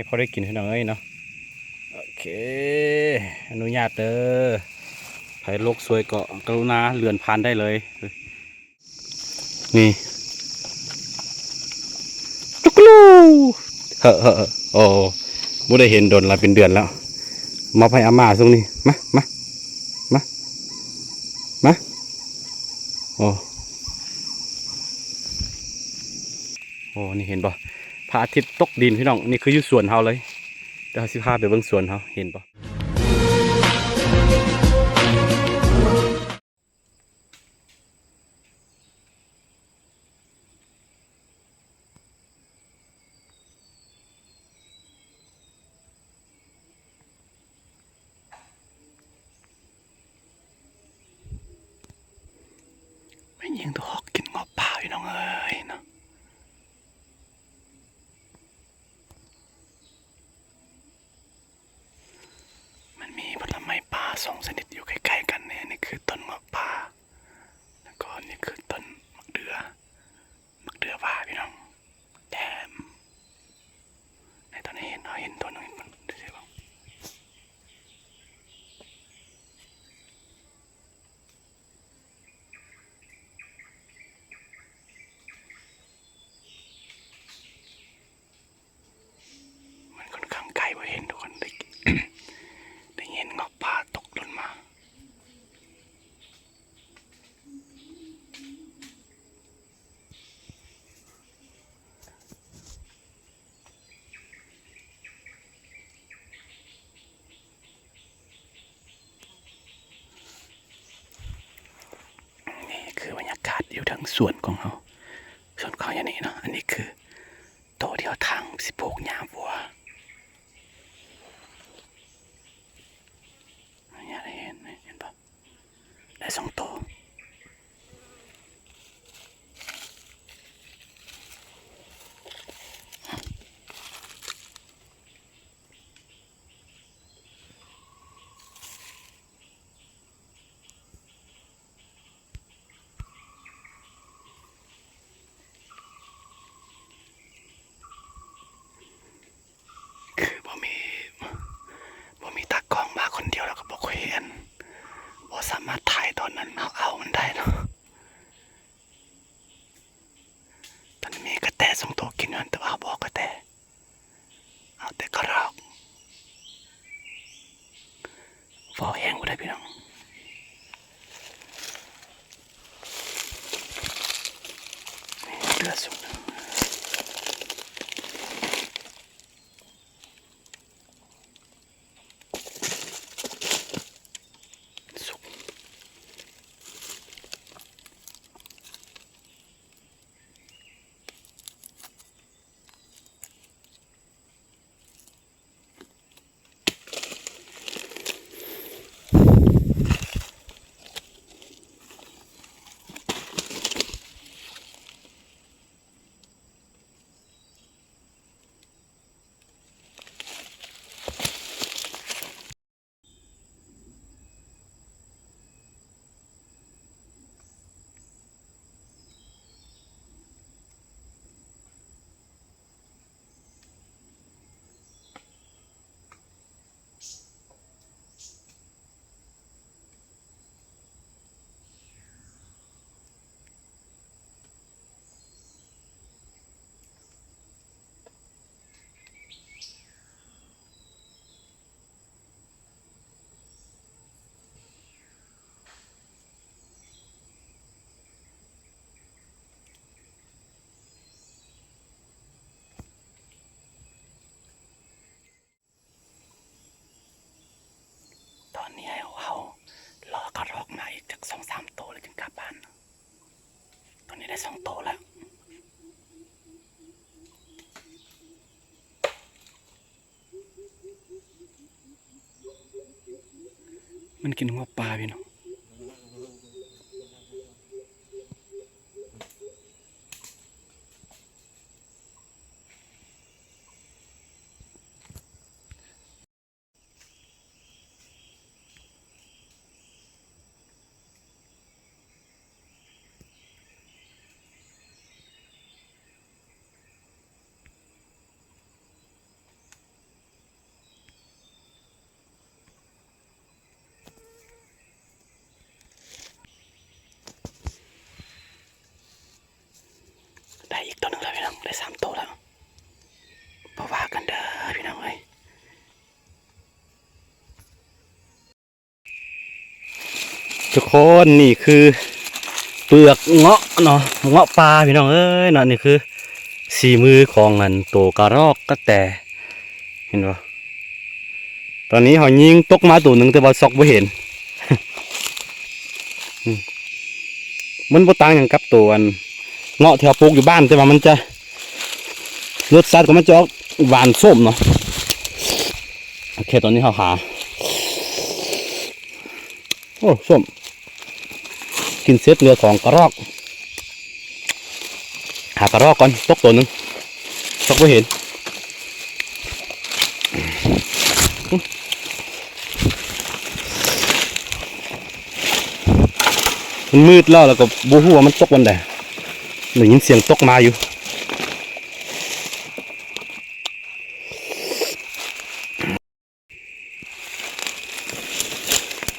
พอได้กินให้หน่อยเนาะโอเคอนุญาตเด้อใครโลกสวยก็กรุณาเลื่อนผ่านได้เลยนี่จุกลูเฮ้อโอ้บ่ได้เห็นโดนละเป็นเดือนแล้วมาให้อาม่าตรงนี้มามาโอ้โอ้นี่เห็นป่ะพระอาทิตย์ตกดินพี่น้องนี่คืออยู่สวนเฮาเลยเดี๋ยวสิพาไปเบิ่งสวนเฮาเห็นป่ะไม่ยิงตัวหอกกินงอบป่าพี่น้องเอ้ยเนาะมันมีผลไม้ป่าสองชนิดอยู่ใกล้ๆกันเนี่ยนี่คือต้นงอบป่าแล้วก็นี่คือต้นมะเดื่อป่าพี่น้องแถมในตอนนี้เห็นตัวหนึงมันดูสิบ้างมันค่อนข้างไกลพอเห็นทุกคนได้ ได้เห็นงอบป่าตกหล่นมานี่คือบรรยากาศอยู่ทางสวนของเขาสวนเขาอย่างนี้เนาะอันนี้คือโตเดียวทาง16หญ้าวัวเนี่ยได้เห็นปะได้2โตคือบ่มีตากล้องมาคนเดียวแล้วก็บ่ค่อยเห็นบ่สามารถถ่ายตอนนั้นเอามันได้เนาะตอนนี้มีกระแต2โตกินกันแต่ว่าบ่กระแตเอาแต่กระรอกฟอแห้งบ่ได้พี่น้องเลือดสุดสุกตอนนี้เอารอกระรอกมาอีกจาก2-3โตแล้วจึงกลับบ้านตอนนี้ได้2โตแล้วมันกินงบปลาพี่น้อง ได้อีกตัวหนึ่งแล้วพี่น้องได้3ตัวแล้วมาว่ากันเด้อพี่น้องเอ้ยทุกคนนี่คือเปลือกเงาะเนาะเงาะปลาพี่น้องเอ้ยเนาะนี่คือสีมือของอันโตกระรอกกระแตเห็นปะตอนนี้เขายิงตกมาตัวหนึ่งแต่ว่าซอกไม่เห็น มันบ่ต่างอย่างกับตัวอันเงาะที่เราปลูกอยู่บ้านแต่ว่ามันจะรสชาติของมันจะออกหวานส้มเนาะโอเคตอนนี้เขาหาโอ้ส้มกินเศษเนื้อของกระรอกหากระรอกก่อนตกตัวหนึ่งตกไม่เห็นมันมืดแล้วก็บูฮู้ว่ามันตกวันใดได้ยินเสียงตกมาอยู่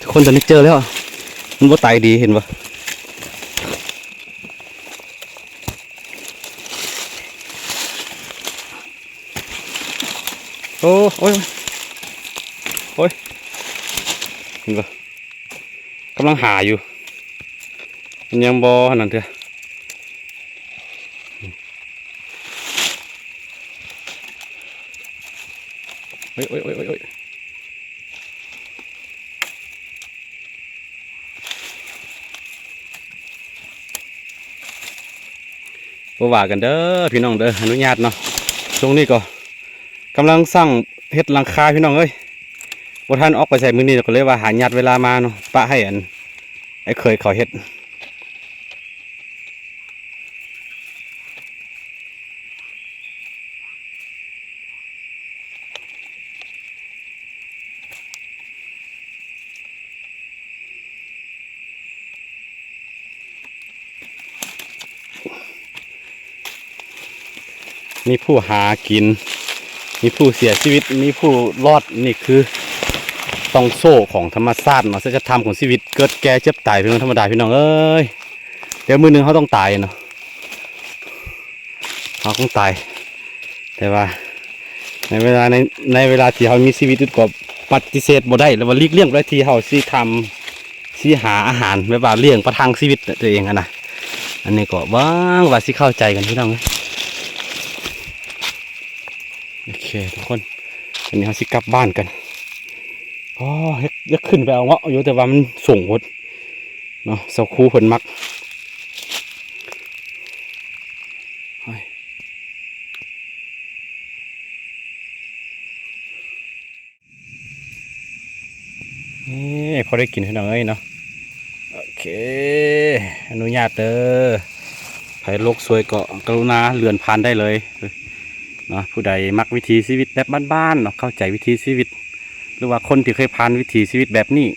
ทุกคนตอนนี้เจอแล้วมันว่าตายดีเห็นปะโอ้โอ้ยโอ้ยเห็นปะกำลังหาอยู่มันยังบอขนาดเถอะโอ้ยโอ้ยโอ้ยโอ้ยบ่ว่ากันเด้อพี่น้องเด้ออนุญาตเนาะช่วงนี้ก็กำลังสร้างเฮ็ดหลังคาพี่น้องเอ้ยบ่ทันออกไปใส่มื้อนี้ก็เลยว่าหาญาติเวลามาเนาะปะให้อันไอ้เคยเขาเฮ็ดมีผู้หากินมีผู้เสียชีวิตมีผู้รอดนี่คือต้องโซ่ของธรรมชาติเนาะสัจธรรมของชีวิตเกิดแก่เจ็บตายเป็นเรื่องธรรมดาพี่น้องเอ้ยเดี๋ยวมื้อนึงเขาต้องตายเนาะเขาต้องตายแต่ว่าในเวลาที่เขามีชีวิตก็ปฏิเสธบ่ได้แล้วว่าหลีกเลี่ยงได้ที่เขาสิทำสิหาอาหารแบบว่าเลี้ยงประทังชีวิตตัวเองนะอันนี้ก็ว่างว่าสิเข้าใจกันพี่น้องโอเคทุกคนอันนี้เขาสิกลับบ้านกันอ๋อยักขึ้นไปเอาเงาะอยู่แต่ว่ามันส่งหมดเนาะเสาคูเพิ่นมักนี่พอได้กินให้หน่อยเนาะโอเคอนุญาตเด้อใครโลกสวยก็กรุณาเลื่อนผ่านได้เลยเนาะผู้ใดมักวิถีชีวิตแบบบ้านๆเนาะเข้าใจวิถีชีวิตหรือว่าคนที่เคยผ่านวิถีชีวิตแบบนี้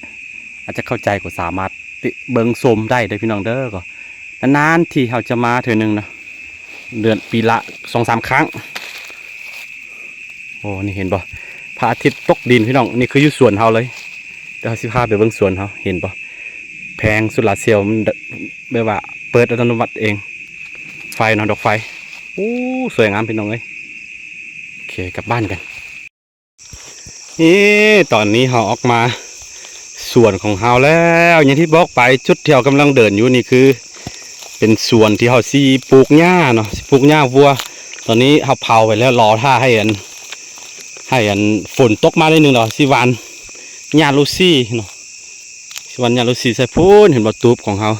อาจจะเข้าใจก็สามารถเบิ่งชมได้เด้อพี่น้องเด้อก็นานๆที่เขาจะมาเทื่อนึงนะเดือนปีละ 2-3 ครั้งโอ้นี่เห็นบ่พระอาทิตย์ตกดินพี่น้องนี่คืออยู่สวนเขาเลยเดี๋ยวสิพาไปเบิ่งสวนเขาเห็นบ่แพงสุดลาเซลมันแบบว่าเปิดอัตโนมัติเองไฟเนาะดอกไฟโอ้สวยงามพี่น้องเลยโอเคกลับบ้านกันนี่ตอนนี้เขาออกมาสวนของเขาแล้วอย่างที่บอกไปจุดที่เขากำลังเดินอยู่นี่คือเป็นสวนที่เขาซีปลูกหญ้าเนาะปลูกหญ้าวัวตอนนี้เขาเผาไปแล้วรอท่าให้อันฝนตกมาได้หนึ่งเนาะสิวันหญ้าลูซี่เนาะสิวันหญ้าลูซี่ใส่พูนเห็นบ่ตูบของเขา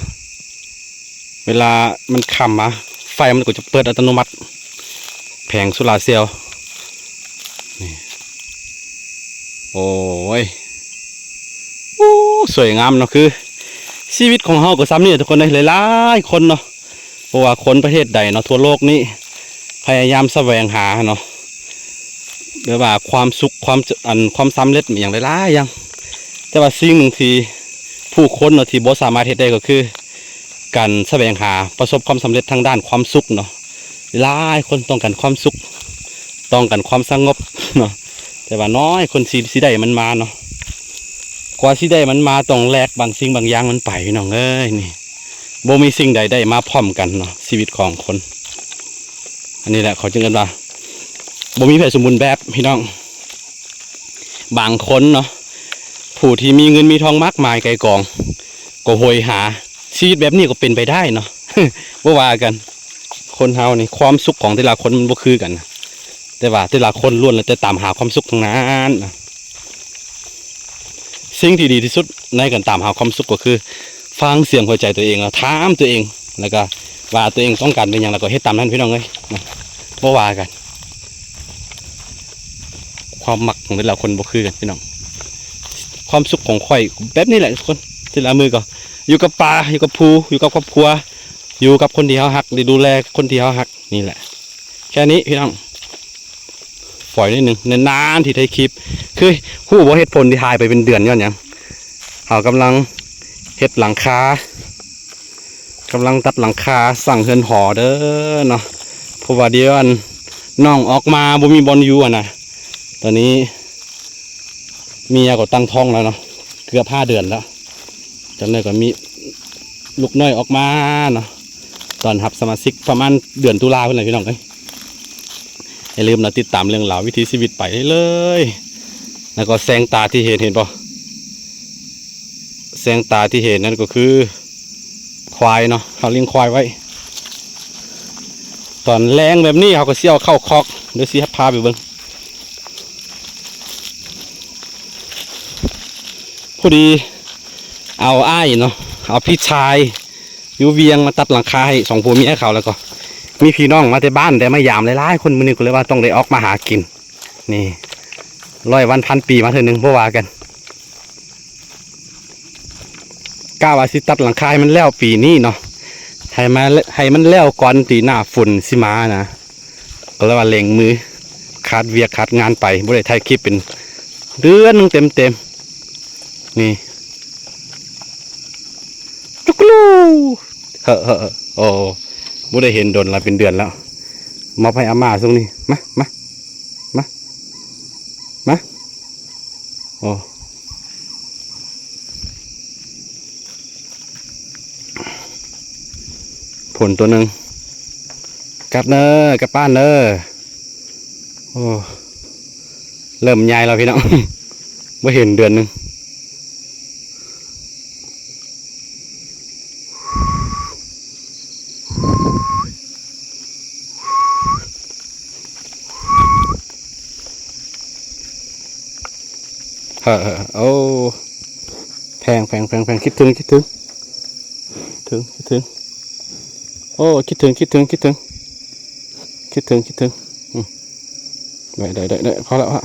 เวลามันค่ำมาไฟมันก็จะเปิดอัตโนมัติแผงโซลาร์เซลล์นี่โอ้ยสวยงามเนาะคือชีวิตของเขาก็ซ้ำนี่ทุกคนเลยหลายๆคนเนาะเพราะว่าคนประเทศใดเนาะทั่วโลกนี้พยายามแสวงหาเนาะหรือว่าความสุขความสำเร็จอย่างหลายๆอย่างแต่ว่าสิ่งหนึ่งที่ผู้คนเนาะที่บ่สามารถเฮ็ดได้ก็คือการแสวงหาประสบความสำเร็จทางด้านความสุขเนาะหลายคนต้องการความสุขต้องการความสงบเนาะแต่ว่าน้อยคนสิได้มันมาเนาะกว่าสิได้มันมาต้องแลกบางสิ่งบางอย่างมันไปพี่น้องเอ้ยนี่บ่มีสิ่งใดได้มาพร้อมกันเนาะชีวิตของคน อันนี้แหละเขาจึงกันว่าบ่มีแผนสมบูรณ์แบบพี่น้องบางคนเนาะผู้ที่มีเงินมีทองมากมายไกลกองก็โหยหาชีวิตแบบนี้ก็เป็นไปได้เนาะ บ่ว่ากันคนเฮานี่ความสุขของแต่ละคนมันบ่คือกันนะแต่ว่าแต่ละคนล้วนแล้วแต่ตามหาความสุขทั้งนั้นนะสิ่งที่ดีที่สุดในการตามหาความสุขก็คือฟังเสียงหัวใจตัวเองแล้วถามตัวเองแล้วก็ว่าตัวเองต้องการเป็นอย่างไรก็เฮ็ดตามนั้นพี่น้องเอ้ยนะบ่ว่ากันความมักของแต่ละคนบ่คือกันพี่น้องความสุขของข่อยแบบนี้แหละทุกคนแต่ละมือก็อยู่กับป่าอยู่กับภูอยู่กับครอบครัวอยู่กับคนที่เฮาฮักได้ดูแลคนที่เฮาฮักนี่แหละแค่นี้พี่น้องปล่อยนิดนึงนานๆที่ได้คลิปคือฮู้บ่เฮ็ดผลที่หายไปเป็นเดือนย้อนหยังเฮากำลังเฮ็ดหลังคากำลังตัดหลังคาสั่งเฮือนหอเด้อเนาะเพราะว่าเดี๋ยวน้องออกมาบ่มีบอลอยู่อ่ะนะตอนนี้เมียก็ตั้งท้องแล้วเนาะเกือบ5 เดือนแล้วจำได้ก็มีลูกน้อยออกมาเนาะตอนรับสมาชิกประมาณเดือนตุลาเพิ่นเลยพี่น้องเอ้ยอย่าลืมนะติดตามเรื่องราววิถีชีวิตไปเลยแล้วก็แสงตาที่เห็นป่ะแสงตาที่เห็นนั่นก็คือควายเนาะเขาเลี้ยงควายไว้ตอนแรงแบบนี้เขาก็เสี่ยวเข้าคอกเดี๋ยวสิพาไปเบิ่งพอดีเอาอ้ายเนาะเอาพี่ชายอยู่เวียงมาตัดหลังคาให้2 ผัวเมียเขาแล้วก็มีพี่น้องมาแต่บ้านแต่มายามหลายๆคนมื้อนี้ก็เลยว่าต้องได้ออกมาหากินนี่100 วันพันปีมาเทื่อนึงบ่ว่ากันกล้าว่าสิตัดหลังคาให้มันแล้วปีนี้เนาะให้มันแล้วก่อนตีหน้าฝนสิมานะก็เลยว่าเล็งมือขาดเวียกขาดงานไปบ่ได้ถ่ายคลิปเป็นเดือนนึงเต็มนี่จุกลูโอ้บ่ได้เห็นโดนละเป็นเดือนแล้วมาให้อาม่าตรงนี้มาโอ้ผลตัวหนึ่งกลับเนอกลับบ้านเนอโอ้เริ่มใหญ่แล้วพี่น้อง ไม่เห็นเดือนหนึ่งโอ้แพงคิดถึงโอ้คิดถึงได้พอแล้วฮะ